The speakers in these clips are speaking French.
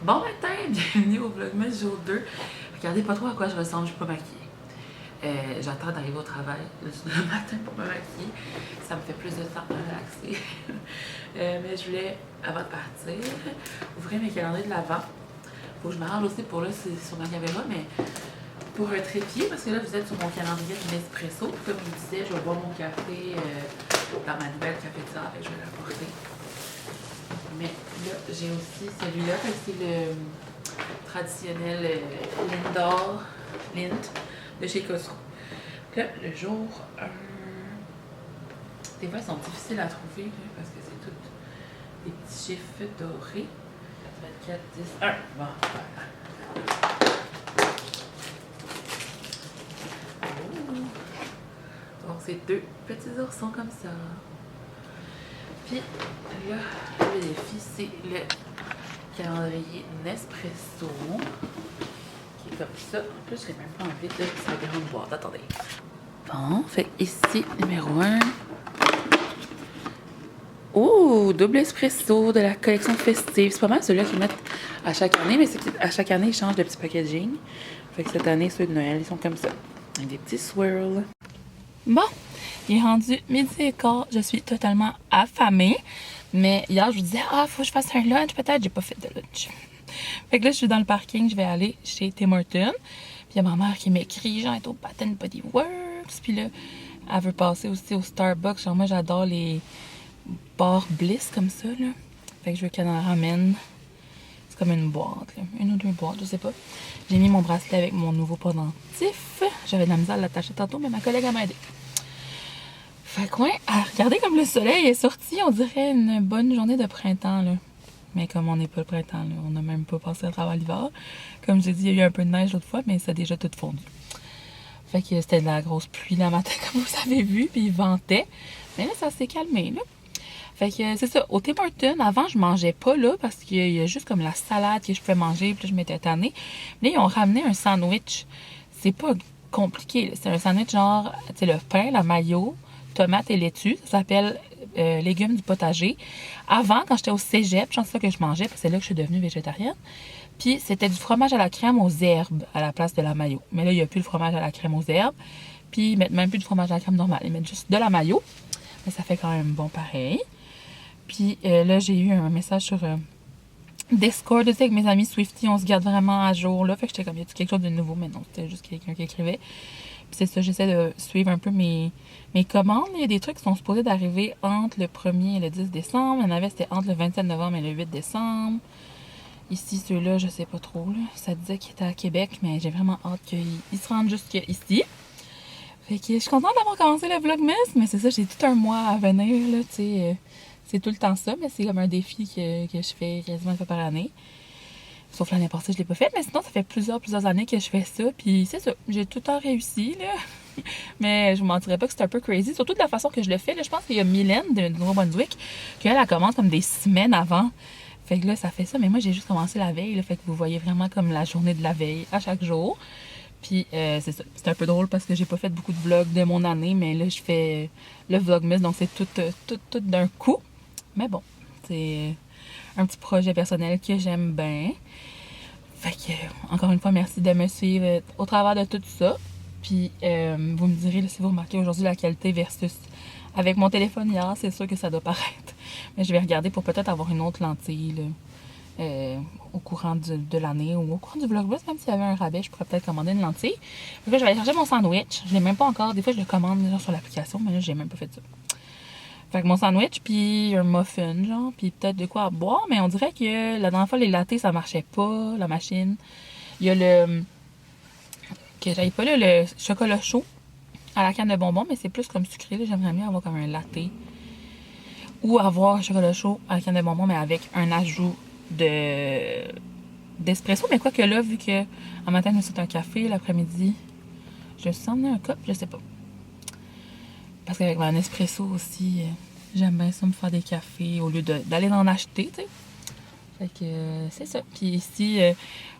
Bon matin, bienvenue au Vlogmas jour 2. Regardez pas trop à quoi je ressemble, je suis pas maquillée. J'attends d'arriver au travail le matin pour me maquiller. Ça me fait plus de temps à relaxer. Mais je voulais, avant de partir, ouvrir mes calendriers de l'Avent. Faut que je m'arrange aussi pour là, c'est sur ma caméra, mais pour un trépied, parce que là, vous êtes sur mon calendrier de Nespresso. Comme je vous disais, je vais boire mon café dans ma nouvelle cafetière et je vais l'apporter. Mais là, j'ai aussi celui-là, c'est le traditionnel Lindor, Lind de chez Costco. Là, le jour 1, des fois, ils sont difficiles à trouver là, parce que c'est tous des petits chiffres dorés. 24, 10, 1. Bon, voilà. Donc, c'est 2 petits oursons comme ça. Puis là, le défi, c'est le calendrier Nespresso, qui est comme ça. En plus, j'ai même pas envie de sa grande boîte. Attendez. Bon, fait ici, numéro 1. Oh, double espresso de la collection festive. C'est pas mal celui-là qu'ils mettent à chaque année, mais c'est qu'à chaque année, ils changent de petit packaging. Fait que cette année, ceux de Noël, ils sont comme ça. Avec des petits swirls. Bon, il est rendu 12h15. Je suis totalement affamée. Mais hier, je vous disais, faut que je fasse un lunch. Peut-être, j'ai pas fait de lunch. Fait que là, je suis dans le parking. Je vais aller chez Tim Hortons. Puis il y a ma mère qui m'écrit, genre, elle est au Bath & Body Works. Puis là, elle veut passer aussi au Starbucks. Genre, moi, j'adore les bars Bliss comme ça, là. Fait que je veux qu'elle en ramène. C'est comme une boîte, là. Une ou deux boîtes, je sais pas. J'ai mis mon bracelet avec mon nouveau pendentif. J'avais de la misère à l'attacher tantôt, mais ma collègue a m'aidé. Fait que ouais, regardez comme le soleil est sorti. On dirait une bonne journée de printemps, là. Mais comme on n'est pas le printemps, là, on n'a même pas passé à travers l'hiver. Comme j'ai dit, il y a eu un peu de neige l'autre fois, mais ça a déjà tout fondu. Fait que c'était de la grosse pluie le matin, comme vous avez vu, puis il ventait. Mais là, ça s'est calmé, là. Fait que c'est ça, au Tim Hortons, avant, je mangeais pas là, parce qu'il y a juste comme la salade que je pouvais manger, puis là, je m'étais tannée. Mais là, ils ont ramené un sandwich. C'est pas compliqué, là. C'est un sandwich genre, tu sais, le pain, la mayo, tomates et laitue. Ça s'appelle légumes du potager. Avant, quand j'étais au cégep, je pense que je mangeais, parce que c'est là que je suis devenue végétarienne. Puis c'était du fromage à la crème aux herbes à la place de la mayo. Mais là, il n'y a plus le fromage à la crème aux herbes. Puis ils mettent même plus du fromage à la crème normale. Ils mettent juste de la mayo. Mais ça fait quand même bon pareil. Puis là, j'ai eu un message sur Discord aussi avec mes amis Swiftie. On se garde vraiment à jour là. Fait que j'étais comme, y a-tu quelque chose de nouveau? Mais non, c'était juste quelqu'un qui écrivait. Puis c'est ça, j'essaie de suivre un peu mes commandes. Il y a des trucs qui sont supposés d'arriver entre le 1er et le 10 décembre. Il y en avait, c'était entre le 27 novembre et le 8 décembre. Ici, ceux-là, je sais pas trop. Là. Ça disait qu'ils étaient à Québec, mais j'ai vraiment hâte qu'ils se rendent jusqu'ici. Fait que je suis contente d'avoir commencé le Vlogmas, mais c'est ça, j'ai tout un mois à venir, là, tu sais. C'est tout le temps ça, mais c'est comme un défi que je fais quasiment une fois par année. Sauf l'année passée, je l'ai pas fait, mais sinon, ça fait plusieurs années que je fais ça, puis c'est ça, j'ai tout le temps réussi, là. Mais je vous mentirais pas que c'est un peu crazy, surtout de la façon que je le fais, là. Je pense qu'il y a Mylène de Nouveau-Brunswick, qu'elle commence comme des semaines avant. Fait que là, ça fait ça, mais moi, j'ai juste commencé la veille, là, fait que vous voyez vraiment comme la journée de la veille à chaque jour. Puis c'est ça, c'est un peu drôle parce que j'ai pas fait beaucoup de vlogs de mon année, mais là, je fais le Vlogmas, donc c'est tout d'un coup. Mais bon, c'est un petit projet personnel que j'aime bien. Fait que, encore une fois, merci de me suivre au travers de tout ça. Puis, vous me direz là, si vous remarquez aujourd'hui la qualité versus avec mon téléphone hier, c'est sûr que ça doit paraître. Mais je vais regarder pour peut-être avoir une autre lentille là, au courant de l'année ou au courant du Vlogmas. Même s'il y avait un rabais, je pourrais peut-être commander une lentille. Donc là, je vais aller chercher mon sandwich. Je l'ai même pas encore. Des fois, je le commande genre, sur l'application, mais là, j'ai même pas fait ça. Fait que mon sandwich, puis un muffin, genre, puis peut-être de quoi à boire, mais on dirait que la dernière fois, les lattés, ça marchait pas, la machine. Il y a le... que j'aille pas là, le chocolat chaud à la canne de bonbons, mais c'est plus comme sucré, là. J'aimerais mieux avoir comme un latte. Ou avoir un chocolat chaud à la canne de bonbons, mais avec un ajout d'espresso. Mais quoi que là, vu que un matin, c'est un café, l'après-midi, je me suis emmené un cup, je sais pas. Parce qu'avec mon espresso aussi, j'aime bien ça me faire des cafés au lieu d'aller en acheter, tu sais. Fait que c'est ça. Puis ici,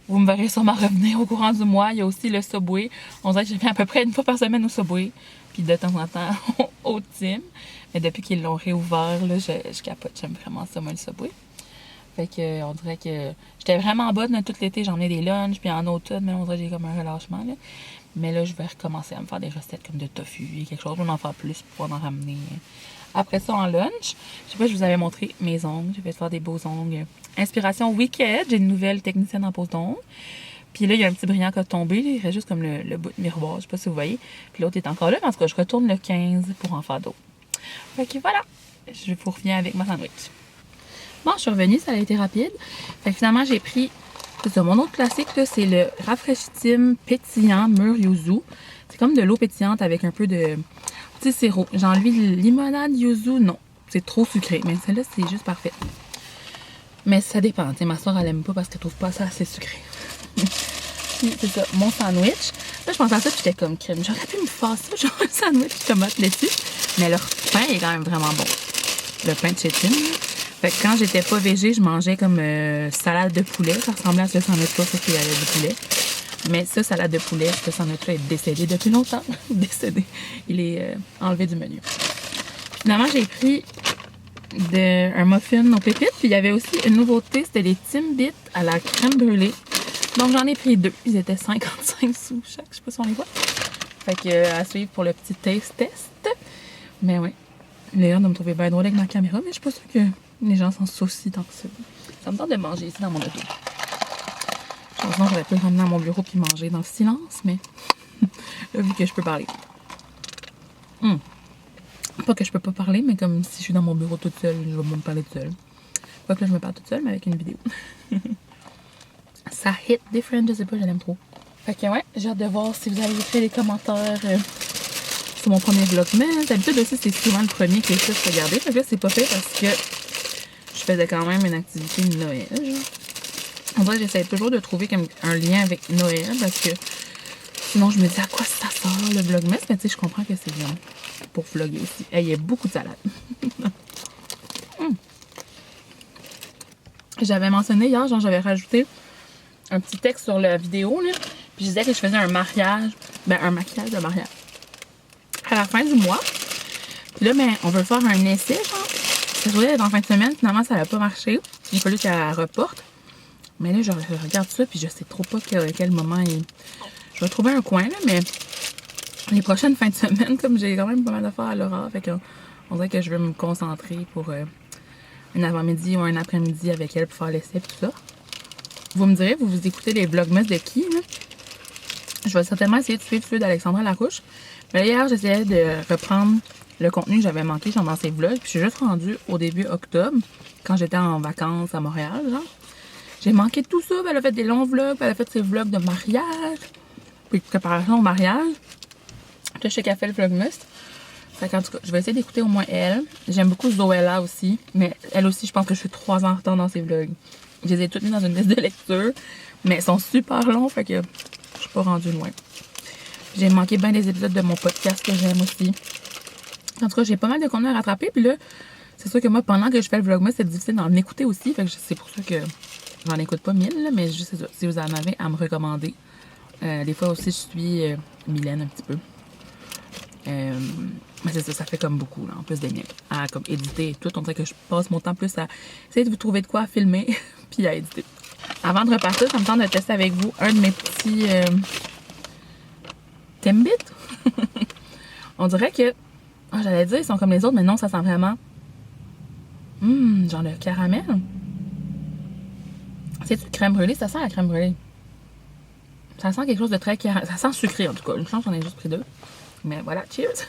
vous me verrez sûrement revenir au courant du mois. Il y a aussi le Subway. On dirait que je viens à peu près une fois par semaine au Subway. Puis de temps en temps au Tim. Mais depuis qu'ils l'ont réouvert, là, je capote. J'aime vraiment ça, moi, le Subway. Fait que on dirait que j'étais vraiment bonne tout l'été, j'emmenais des lunchs, puis en automne, mais on dirait que j'ai comme un relâchement, là. Mais là, je vais recommencer à me faire des recettes comme de tofu et quelque chose. Je vais en faire plus pour pouvoir en ramener. Après ça, en lunch, je sais pas, je vous avais montré mes ongles. Je vais faire des beaux ongles. Inspiration Wicked. J'ai une nouvelle technicienne en pose d'ongles. Puis là, il y a un petit brillant qui a tombé. Il reste juste comme le bout de miroir. Je sais pas si vous voyez. Puis l'autre est encore là. Mais en tout cas, je retourne le 15 pour en faire d'autres. Fait que voilà. Je vous reviens avec ma sandwich. Bon, je suis revenue. Ça a été rapide. Fait que finalement, j'ai pris... C'est ça, mon autre classique, c'est le rafraîchissime pétillant mûr yuzu. C'est comme de l'eau pétillante avec un peu de petit sirop. J'ai enlevé de limonade yuzu, non. C'est trop sucré, mais celle-là, c'est juste parfait. Mais ça dépend. T'sais, ma soeur, elle aime pas parce qu'elle trouve pas ça assez sucré. C'est ça, mon sandwich. Là, je pensais à ça, puis j'étais comme crème. J'aurais pu me faire ça, genre un sandwich tomate laitue. Mais leur pain est quand même vraiment bon. Le pain de chétine. Fait que quand j'étais pas végé, je mangeais comme salade de poulet. Ça ressemblait à ce sandwich-là, sauf qu'il y avait du poulet. Mais ça, salade de poulet, ce sandwich-là est décédé depuis longtemps. Décédé. Il est enlevé du menu. Finalement, j'ai pris un muffin aux pépites. Puis il y avait aussi une nouveauté, c'était des Timbits à la crème brûlée. Donc j'en ai pris 2. Ils étaient 55 sous chaque. Je sais pas si on les voit. Fait que à suivre pour le petit taste test. Mais oui. Léa doit me trouver bien drôle avec ma caméra, mais je suis pas sûre que les gens s'en soucient tant que ça. Ça me tente de manger ici dans mon auto. Sinon, j'aurais pu le ramener à mon bureau puis manger dans le silence, mais là, vu que je peux parler. Pas que je peux pas parler, mais comme si je suis dans mon bureau toute seule, je vais me parler toute seule. Pas que là, je me parle toute seule, mais avec une vidéo. Ça hit different, je sais pas, je l'aime trop. Fait que ouais, j'ai hâte de voir si vous avez écrit les commentaires sur mon premier vlogmas. D'habitude aussi, c'est souvent le premier que je fais regarder. Fait que là, c'est pas fait parce que je faisais quand même une activité de Noël. Genre. On dirait que j'essaie toujours de trouver comme un lien avec Noël parce que sinon, je me dis à quoi ça sort le vlogmas. Mais tu sais, je comprends que c'est bien pour vlogger aussi. Il y a beaucoup de salade. J'avais mentionné hier, genre j'avais rajouté un petit texte sur la vidéo, là. Puis je disais que je faisais un mariage, un maquillage de mariage à la fin du mois. Puis là, on veut faire un essai, genre. Ça voulait être en fin de semaine, finalement, ça n'a pas marché. Il a fallu qu'elle reporte. Mais là, je regarde ça, puis je sais trop pas quel moment je vais trouver un coin, là, mais les prochaines fins de semaine, comme j'ai quand même pas mal d'affaires à l'horreur, fait qu'on dirait que je vais me concentrer pour un avant-midi ou un après-midi avec elle pour faire l'essai et tout ça. Vous me direz, vous écoutez les vlogmas de qui, là? Je vais certainement essayer de suivre celui d'Alexandra Larouche. Mais là, hier, j'essayais de reprendre le contenu que j'avais manqué dans ses vlogs. Puis je suis juste rendue au début octobre, quand j'étais en vacances à Montréal, genre. J'ai manqué de tout ça. Elle a fait des longs vlogs, elle a fait ses vlogs de mariage, puis de préparation au mariage. Puis là, je sais qu'elle fait le vlogmas. Fait qu'en tout cas, je vais essayer d'écouter au moins elle. J'aime beaucoup Zoella aussi, mais elle aussi, je pense que je suis 3 ans en retard dans ses vlogs. Je les ai toutes mis dans une liste de lecture, mais elles sont super longs, fait que je suis pas rendue loin. J'ai manqué bien des épisodes de mon podcast que j'aime aussi. En tout cas, j'ai pas mal de contenu à rattraper, puis là, c'est sûr que moi, pendant que je fais le vlogmas, c'est difficile d'en écouter aussi, fait que c'est pour ça que j'en écoute pas 1000, là, mais juste ça, si vous en avez à me recommander. Des fois aussi, je suis Mylène un petit peu. Mais c'est ça, ça fait comme beaucoup, là, en plus d'aimer à comme éditer et tout. On dirait que je passe mon temps plus à essayer de vous trouver de quoi à filmer puis à éditer. Avant de repartir, ça me tente de tester avec vous un de mes petits Timbits. On dirait que, j'allais dire, ils sont comme les autres, mais non, ça sent vraiment genre le caramel. C'est-tu crème brûlée? Ça sent la crème brûlée. Ça sent quelque chose de très caramel. Ça sent sucré, en tout cas. Une chance, j'en ai juste pris 2. Mais voilà, cheers!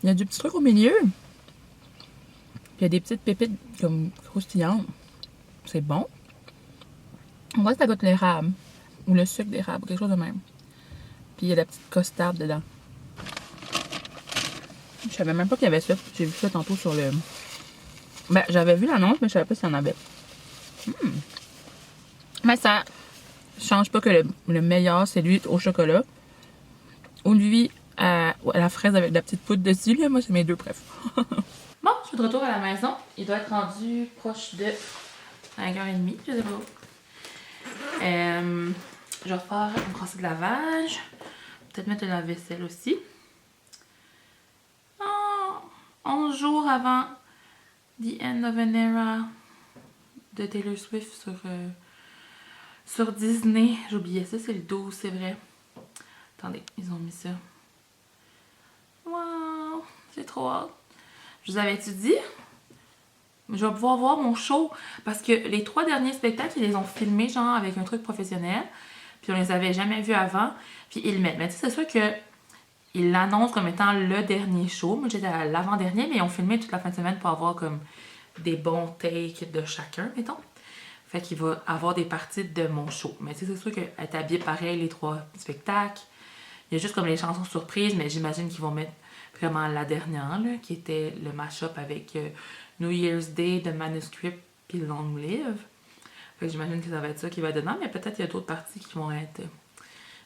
Il y a du petit truc au milieu. Puis il y a des petites pépites comme croustillantes. C'est bon. On voit que ça goûte l'érable. Ou le sucre d'érable, quelque chose de même. Puis il y a la petite costarde dedans. Je savais même pas qu'il y avait ça. J'ai vu ça tantôt sur le... j'avais vu l'annonce, mais je savais pas s'il y en avait. Mais ça change pas que le meilleur, c'est lui au chocolat. Ou lui à la fraise avec de la petite poudre dessus. Là. Moi, c'est mes 2 préf. Bon, je suis de retour à la maison. Il doit être rendu proche de 5h30, je sais pas. Je vais faire une brosse de lavage. Peut-être mettre de la vaisselle aussi. 11 jours avant The End of an Era de Taylor Swift sur Disney. J'oubliais ça, c'est le 12, c'est vrai. Attendez, ils ont mis ça. Wow, j'ai trop hâte. Je vous avais-tu dit? Je vais pouvoir voir mon show parce que les 3 derniers spectacles, ils les ont filmés genre avec un truc professionnel. Puis on les avait jamais vus avant. Puis ils le mettent. Mais tu sais, c'est sûr que ils l'annoncent comme étant le dernier show. Moi, j'étais à l'avant-dernier, mais ils ont filmé toute la fin de semaine pour avoir comme des bons takes de chacun, mettons. Fait qu'il va avoir des parties de mon show. Mais tu sais, c'est sûr qu'elle est habillée pareil les 3 spectacles. Il y a juste comme les chansons surprises, mais j'imagine qu'ils vont mettre vraiment la dernière, là, qui était le mash-up avec New Year's Day, The Manuscript, puis Long Live. Fait que j'imagine que ça va être ça qui va être dedans, mais peut-être qu'il y a d'autres parties qui vont être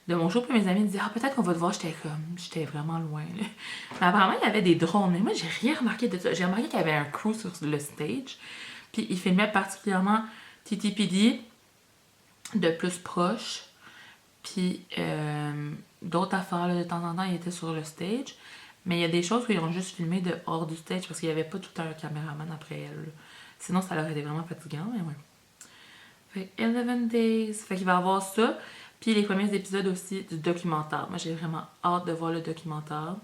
de mon show. Puis mes amis me disaient, ah, peut-être qu'on va te voir. J'étais vraiment loin, là. Mais apparemment, il y avait des drones. Mais moi, j'ai rien remarqué de ça. J'ai remarqué qu'il y avait un crew sur le stage. Puis ils filmaient particulièrement TTPD de plus proche. Puis d'autres affaires, là, de temps en temps, ils étaient sur le stage. Mais il y a des choses où ils ont juste filmé de hors du stage parce qu'il n'y avait pas tout un caméraman après elle. Là. Sinon, ça leur été vraiment fatigant, mais ouais. Fait 11 Days. Fait qu'il va y avoir ça. Puis les premiers épisodes aussi du documentaire. Moi, j'ai vraiment hâte de voir le documentaire.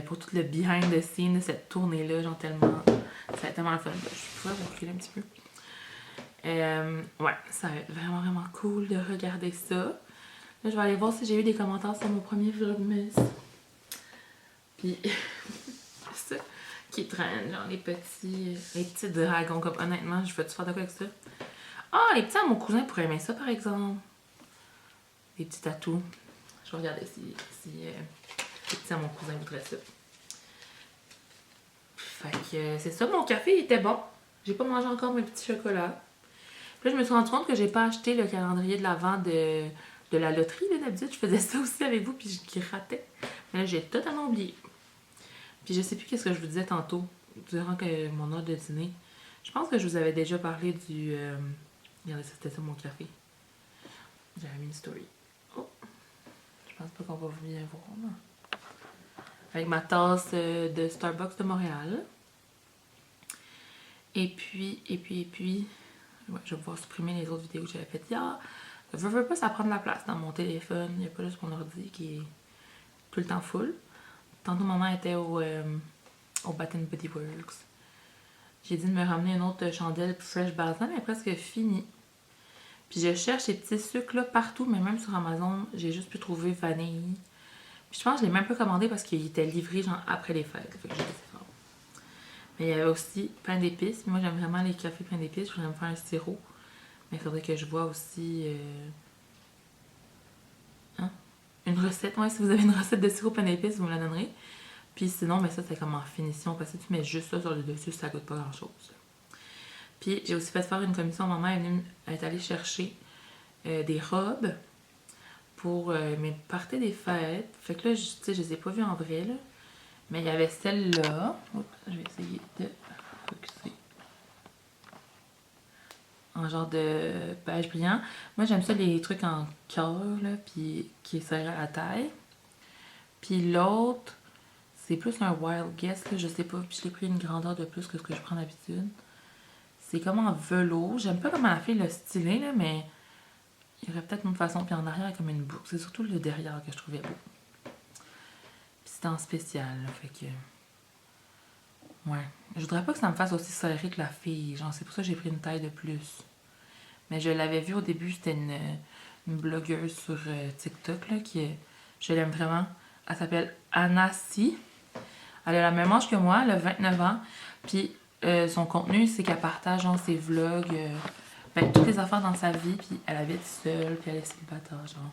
Pour tout le behind the scenes de cette tournée-là, genre tellement... Ça va être tellement le fun. Je pourrais reculer un petit peu. Ouais, ça va être vraiment, vraiment cool de regarder ça. Là, je vais aller voir si j'ai eu des commentaires sur mon premier vlogmas. Puis, c'est ça qui traîne, genre les petits dragons. Comme honnêtement, je veux-tu faire de quoi avec ça? Ah, les petits à mon cousin pourraient aimer ça, par exemple. Les petits tatous. Je vais regarder si les petits à mon cousin voudraient ça. Fait que c'est ça, mon café il était bon. J'ai pas mangé encore mes petits chocolats. Puis là, je me suis rendu compte que j'ai pas acheté le calendrier de l'Avent de la loterie. D'habitude, je faisais ça aussi avec vous, puis je ratais. Mais là, j'ai totalement oublié. Puis je sais plus qu'est-ce que je vous disais tantôt, durant mon heure de dîner. Je pense que je vous avais déjà parlé du... Regardez, c'était ça mon café. J'avais mis une story. Oh! Je pense pas qu'on va bien voir, là. Avec ma tasse de Starbucks de Montréal. Et puis... Ouais, je vais pouvoir supprimer les autres vidéos que j'avais faites hier. Je veux pas, ça prend de la place dans mon téléphone. Il n'y a pas juste mon ordi qui est tout le temps full. Tantôt, maman était au Bath & Body Works. J'ai dit de me ramener une autre chandelle Fresh Balsam, mais presque finie. Puis je cherche ces petits sucres là partout, mais même sur Amazon, j'ai juste pu trouver vanille. Puis je pense que je l'ai même pas commandé parce qu'il était livré genre après les fêtes. Fait que j'ai dit c'est fort. Mais il y avait aussi pain d'épices. Moi j'aime vraiment les cafés pain d'épices. Je voudrais me faire un sirop. Mais il faudrait que je vois aussi une recette. Ouais, si vous avez une recette de sirop pain d'épices, vous me la donnerez. Puis sinon, mais ça c'est comme en finition. Parce que tu mets juste ça sur le dessus, ça goûte pas grand chose. Puis j'ai aussi fait faire une commission. Maman est allée chercher des robes pour mes parties des fêtes. Fait que là, tu sais, je les ai pas vues en vrai, là. Mais il y avait celle-là. Je vais essayer de focuser. En genre de beige brillant. Moi, j'aime ça, les trucs en cœur, là, puis qui est serré à la taille. Puis l'autre, c'est plus un wild guess, là, je sais pas. Puis je l'ai pris une grandeur de plus que ce que je prends d'habitude. C'est comme en velours. J'aime pas comment la fille l'a stylé, là, mais il y aurait peut-être une autre façon. Puis en arrière, il y a comme une boucle. C'est surtout le derrière que je trouvais beau. Puis c'était en spécial, là, fait que... Ouais. Je voudrais pas que ça me fasse aussi serré que la fille. Genre, c'est pour ça que j'ai pris une taille de plus. Mais je l'avais vue au début, c'était une blogueuse sur TikTok, là, qui est... Je l'aime vraiment. Elle s'appelle Anassi. Elle a la même âge que moi, elle a 29 ans. Puis son contenu, c'est qu'elle partage genre, ses vlogs, toutes les affaires dans sa vie. Puis elle habite seule, puis elle est célibataire, genre.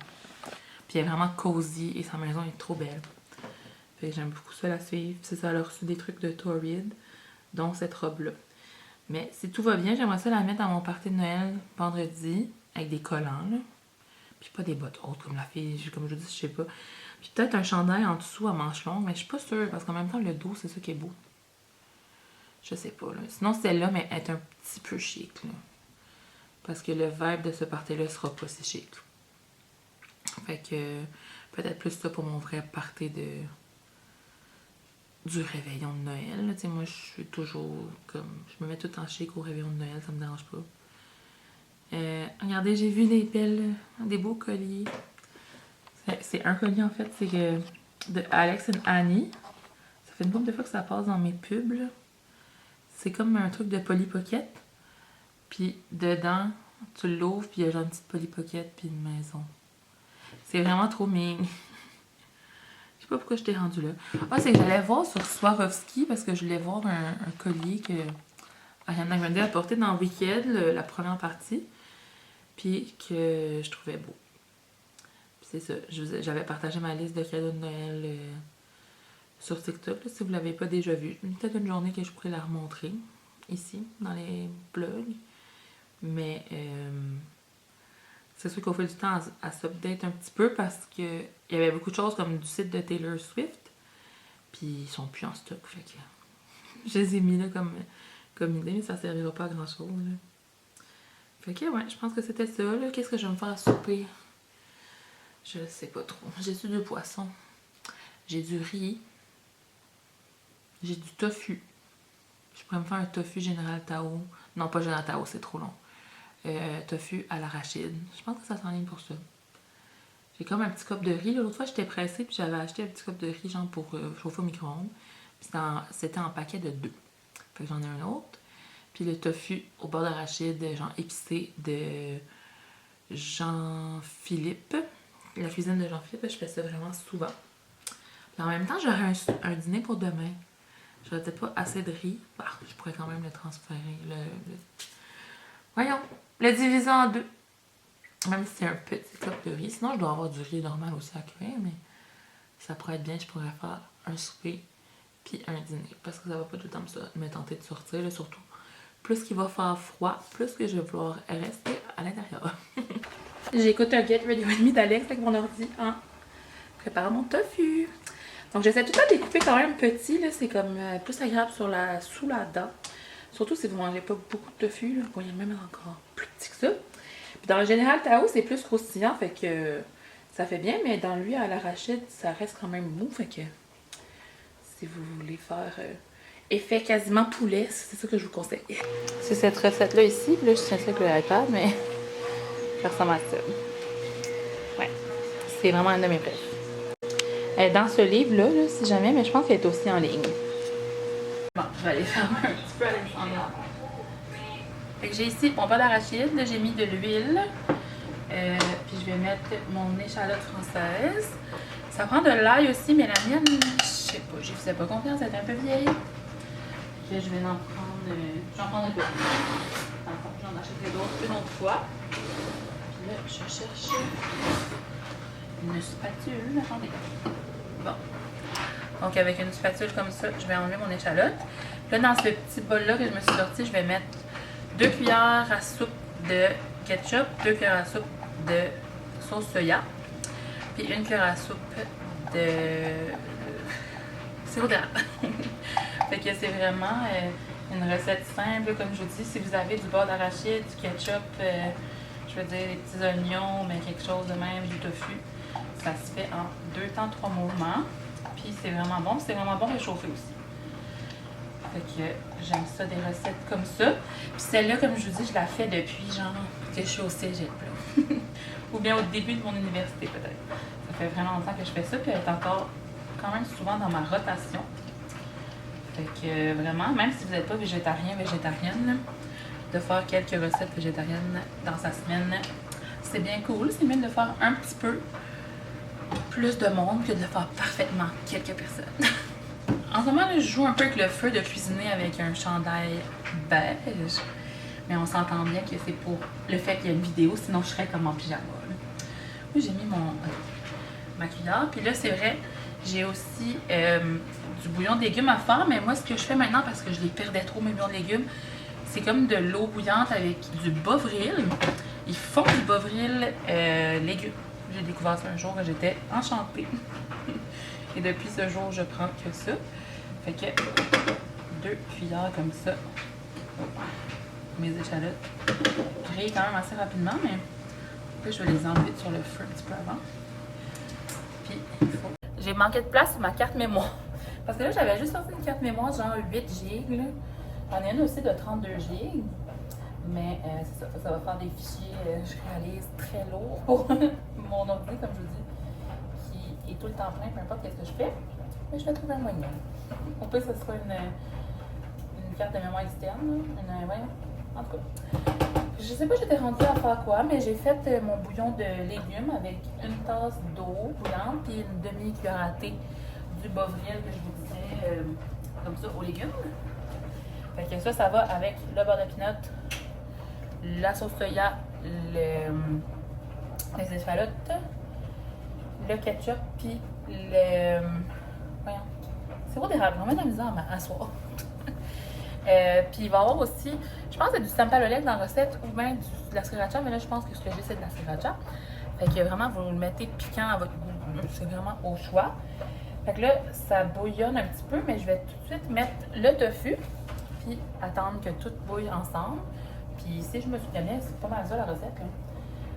Puis elle est vraiment cosy et sa maison est trop belle. Fait que j'aime beaucoup ça la suivre. C'est ça, elle a reçu des trucs de Torrid, dont cette robe-là. Mais si tout va bien, j'aimerais ça la mettre à mon party de Noël vendredi, avec des collants, là. Puis pas des bottes hautes comme la fille, comme je dis, je sais pas. Puis peut-être un chandail en dessous à manches longues, mais je suis pas sûre, parce qu'en même temps, le dos, c'est ça qui est beau. Je sais pas, là. Sinon, celle-là, mais elle est un petit peu chic, là. Parce que le vibe de ce party-là sera pas si chic. Fait que peut-être plus ça pour mon vrai party du réveillon de Noël. Tu sais, moi, je suis toujours comme... Je me mets tout en chic au réveillon de Noël, ça me dérange pas. Regardez, j'ai vu des beaux colliers. C'est un collier, en fait, c'est que de Alex and Annie. Ça fait une couple de fois que ça passe dans mes pubs, là. C'est comme un truc de Polly Pocket. Puis dedans, tu l'ouvres, puis il y a genre une petite Polly Pocket, puis une maison. C'est vraiment trop mignon. Je sais pas pourquoi je t'ai rendu là. Ah, c'est que j'allais voir sur Swarovski parce que je voulais voir un collier que Ariana Grande a porté dans Wicked, la première partie. Puis que je trouvais beau. Puis c'est ça. J'avais partagé ma liste de cadeaux de Noël sur TikTok. Là, si vous ne l'avez pas déjà vu. Peut-être une journée que je pourrais la remontrer ici, dans les blogs. Mais c'est sûr qu'il faut du temps à s'update un petit peu parce qu'il y avait beaucoup de choses comme du site de Taylor Swift. Puis ils sont plus en stock. Fait que je les ai mis là comme idée, mais ça servira pas à grand chose. Là. Fait que ouais, je pense que c'était ça. Qu'est-ce que je vais me faire à souper? Je ne sais pas trop. J'ai du poisson. J'ai du riz. J'ai du tofu. Je pourrais me faire un tofu Général Tao. Non, pas Général Tao, c'est trop long. Tofu à l'arachide. Je pense que ça s'enligne pour ça. J'ai comme un petit cup de riz. L'autre fois, j'étais pressée puis j'avais acheté un petit cup de riz genre pour chauffer au micro-ondes. C'était en paquet de 2. Fait que j'en ai un autre. Puis le tofu au beurre d'arachide, genre épicé de Jean-Philippe. La cuisine de Jean-Philippe, je fais ça vraiment souvent. Mais en même temps, j'aurais un dîner pour demain. J'aurais peut-être pas assez de riz. Bah, je pourrais quand même le transférer. Voyons, le diviser en 2. Même si c'est un petit cup de riz. Sinon, je dois avoir du riz normal aussi à cuire, mais ça pourrait être bien. Je pourrais faire un souper puis un dîner. Parce que ça va pas tout le temps me tenter de sortir, là, surtout. Plus qu'il va faire froid, plus que je vais vouloir rester à l'intérieur. J'écoute un Get Ready With Me d'Alex avec mon ordi en préparant mon tofu. Donc j'essaie tout le temps de découper quand même petit, là, c'est comme plus agréable sous la dent. Surtout si vous mangez pas beaucoup de tofu, là, vous voyez même encore plus petit que ça. Puis dans le Général Tao, c'est plus croustillant, fait que ça fait bien, mais dans lui à l'arachide, ça reste quand même mou, fait que si vous voulez faire effet quasiment poulet, c'est ça que je vous conseille. C'est cette recette-là ici, puis là je tiens ça avec l'iPad, mais ça ressemble à ça. Ouais, c'est vraiment un de mes préférés. Dans ce livre-là, là, si jamais, mais je pense qu'elle est aussi en ligne. Bon, je vais aller faire un petit peu à l'Alexandra. Fait que j'ai ici mon beurre d'arachide, j'ai mis de l'huile, puis je vais mettre mon échalote française. Ça prend de l'ail aussi, mais la mienne, je sais pas, j'y faisais pas confiance, elle était un peu vieille. Fait que je vais en prendre, j'en prends un peu. J'en achèterai d'autres une autre fois. Puis là, je cherche une spatule, attendez. Bon. Donc avec une spatule comme ça, je vais enlever mon échalote. Puis là, dans ce petit bol-là que je me suis sorti, je vais mettre 2 cuillères à soupe de ketchup, 2 cuillères à soupe de sauce soya, puis 1 cuillère à soupe de sirop d'érable. Fait que c'est vraiment une recette simple, comme je vous dis. Si vous avez du beurre d'arachide, du ketchup, je veux dire des petits oignons, mais quelque chose de même, du tofu, ça se fait en 2 temps, 3 mouvements. Puis c'est vraiment bon. C'est vraiment bon réchauffé aussi. Fait que j'aime ça, des recettes comme ça. Puis celle-là, comme je vous dis, je la fais depuis genre que je suis au cégep. Ou bien au début de mon université peut-être. Ça fait vraiment longtemps que je fais ça. Puis elle est encore quand même souvent dans ma rotation. Fait que vraiment, même si vous n'êtes pas végétarien, végétarienne, là, de faire quelques recettes végétariennes dans sa semaine, c'est bien cool. C'est même de faire un petit peu plus de monde que de faire parfaitement quelques personnes. En ce moment, là, je joue un peu avec le feu de cuisiner avec un chandail beige. Mais on s'entend bien que c'est pour le fait qu'il y a une vidéo, sinon je serais comme en pyjama. Là. Oui, j'ai mis ma cuillère. Puis là, c'est vrai, j'ai aussi du bouillon de légumes à faire. Mais moi, ce que je fais maintenant, parce que je les perdais trop, mes bouillons de légumes, c'est comme de l'eau bouillante avec du bovril. Ils font du bovril légumes. J'ai découvert ça un jour et j'étais enchantée. Et depuis ce jour, je prends que ça. Fait que 2 cuillères comme ça. Mes échalotes grillent quand même assez rapidement, mais après, je vais les enlever sur le feu un petit peu avant. Puis, il faut... J'ai manqué de place sur ma carte mémoire. Parce que là, j'avais juste sorti une carte mémoire genre 8 GB. J'en ai une aussi de 32 GB. Mais c'est ça, ça va faire des fichiers, je réalise, très lourds pour mon ordi, comme je vous dis, qui est tout le temps plein, peu importe ce que je fais. Mais je vais trouver un moyen. Au pire, ce sera une carte de mémoire externe. Voyons. En tout cas. Je sais pas j'étais rendue à faire quoi, mais j'ai fait mon bouillon de légumes avec une tasse d'eau bouillante et une demi-cuillère à thé du Bovril que je vous disais, comme ça, aux légumes. Fait que ça va avec le beurre de pinot, la sauce soya, les échalotes, le ketchup, puis le... Voyons. C'est quoi d'érable? On met de la misère à soir. Puis il va y avoir aussi, je pense que c'est du sampalolek dans la recette ou bien de la sriracha, mais là je pense que ce que j'ai c'est de la sriracha. Fait que vraiment vous le mettez piquant à votre goût, c'est vraiment au choix. Fait que là ça bouillonne un petit peu, mais je vais tout de suite mettre le tofu, puis attendre que tout bouille ensemble. Puis si je me souviens bien, c'est pas mal ça la recette. Là.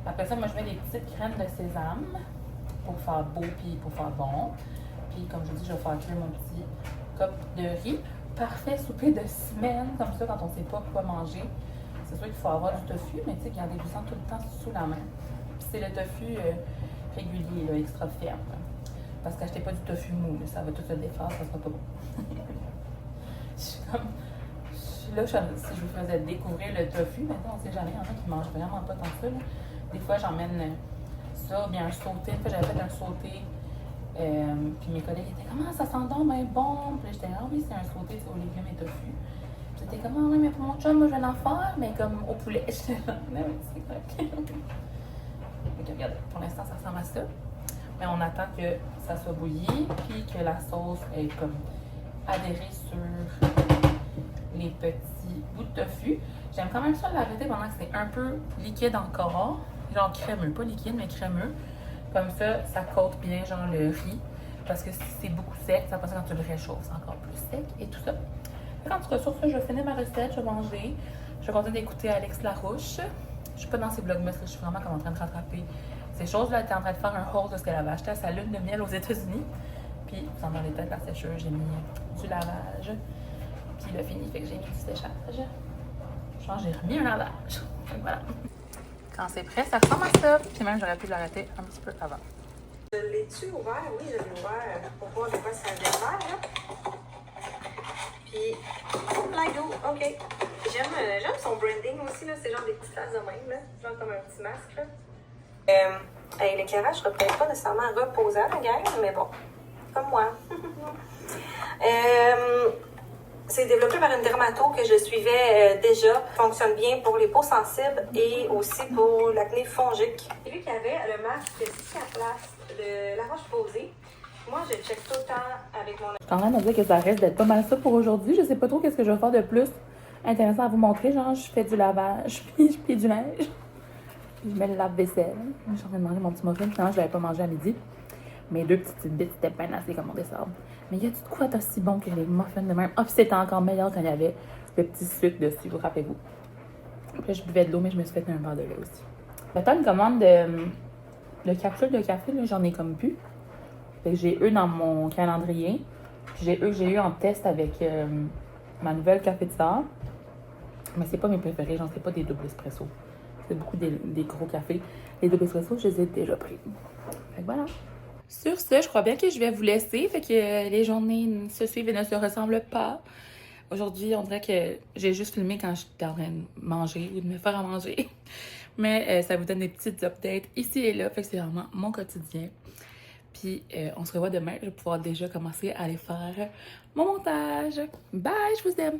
Après ça, moi je mets des petites graines de sésame pour faire beau puis pour faire bon. Puis comme je vous dis, je vais faire cuire mon petit cup de riz. Parfait souper de semaine, comme ça, quand on ne sait pas quoi manger. C'est sûr qu'il faut avoir du tofu, mais tu sais, garder du sang tout le temps sous la main. Puis c'est le tofu régulier, là, extra ferme. Parce qu'achetez pas du tofu mou, là, ça va tout se défaire, ça sera pas bon. Je suis comme... Là, si je vous faisais découvrir le tofu, maintenant, on sait jamais, il y en a qui mangent vraiment pas tant ça. Là. Des fois, j'emmène ça, bien un sauté. Une fois, j'avais fait un sauté. Puis mes collègues étaient comme, ah, ça sent donc bien bon. Puis j'étais, ah oui, c'est un sauté aux légumes et tofu. Puis j'étais comme, ah oui, mais pour mon chum, moi je vais en faire, mais comme au poulet. J'étais là, mais oui, c'est correct. Donc, regardez, pour l'instant, ça ressemble à ça. Mais on attend que ça soit bouilli, puis que la sauce est comme adhérée sur les petits bouts de tofu. J'aime quand même ça l'arrêter pendant que c'est un peu liquide encore. Genre crémeux, pas liquide, mais crémeux. Comme ça, ça cote bien genre le riz. Parce que si c'est beaucoup sec, ça passe quand tu le réchauffes, c'est encore plus sec et tout ça. Quand tu ressources, je vais finir ma recette, je vais manger. Je vais continuer d'écouter Alex Larouche. Je suis pas dans ses vlogmas, je suis vraiment comme en train de rattraper ces choses-là. Elle était en train de faire un haul de ce qu'elle avait acheté à sa lune de miel aux États-Unis. Puis, vous en avez peut-être la sécheuse, j'ai mis du lavage. Puis il a fini, fait que j'ai mis du séchage. Genre, j'ai remis un lavage. Donc voilà. Quand c'est prêt, ça ressemble à ça. Puis même, j'aurais pu l'arrêter un petit peu avant. Je l'ai-tu ouvert? Oui, je l'ai ouvert pour voir de quoi ça avait l'air. Puis, like OK. J'aime son branding aussi, là. C'est genre des petites faces de même, là. Genre comme un petit masque, là. L'éclairage ne serait pas nécessairement reposant, la gang, mais bon, comme moi. C'est développé par une dermato que je suivais déjà. Fonctionne bien pour les peaux sensibles et aussi pour l'acné fongique. J'ai vu qu'il y avait le masque Cicaplast de La Roche-Posay. Moi, je check tout le temps avec mon... Je suis en train de me dire que ça reste d'être pas mal ça pour aujourd'hui. Je sais pas trop qu'est-ce que je vais faire de plus intéressant à vous montrer. Genre, je fais du lavage, puis je plie du linge. Puis je mets le lave-vaisselle. Je suis en train de manger mon petit muffin. Finalement, je l'avais pas mangé à midi. Mes deux petites bits, c'était bien assez comme mon dessert. Mais y a-tu de quoi d'aussi bon que les muffins de même? Ah, puis c'était encore meilleur quand il y avait le petit sucre dessus, vous rappelez-vous. Puis là, je buvais de l'eau, mais je me suis fait un verre de lait aussi. J'attends une commande de capsule de café, là, j'en ai comme plus. Fait que j'ai eux dans mon calendrier. Puis j'ai eux que j'ai eu en test avec ma nouvelle cafetière. Mais c'est pas mes préférés, j'en sais pas des doubles espresso. C'est beaucoup des gros cafés. Les doubles espresso, je les ai déjà pris. Fait que voilà. Sur ce, je crois bien que je vais vous laisser. Fait que les journées se suivent et ne se ressemblent pas. Aujourd'hui, on dirait que j'ai juste filmé quand j'étais en train de manger ou de me faire à manger. Mais ça vous donne des petites updates ici et là. Fait que c'est vraiment mon quotidien. Puis on se revoit demain. Je vais pouvoir déjà commencer à aller faire mon montage. Bye, je vous aime!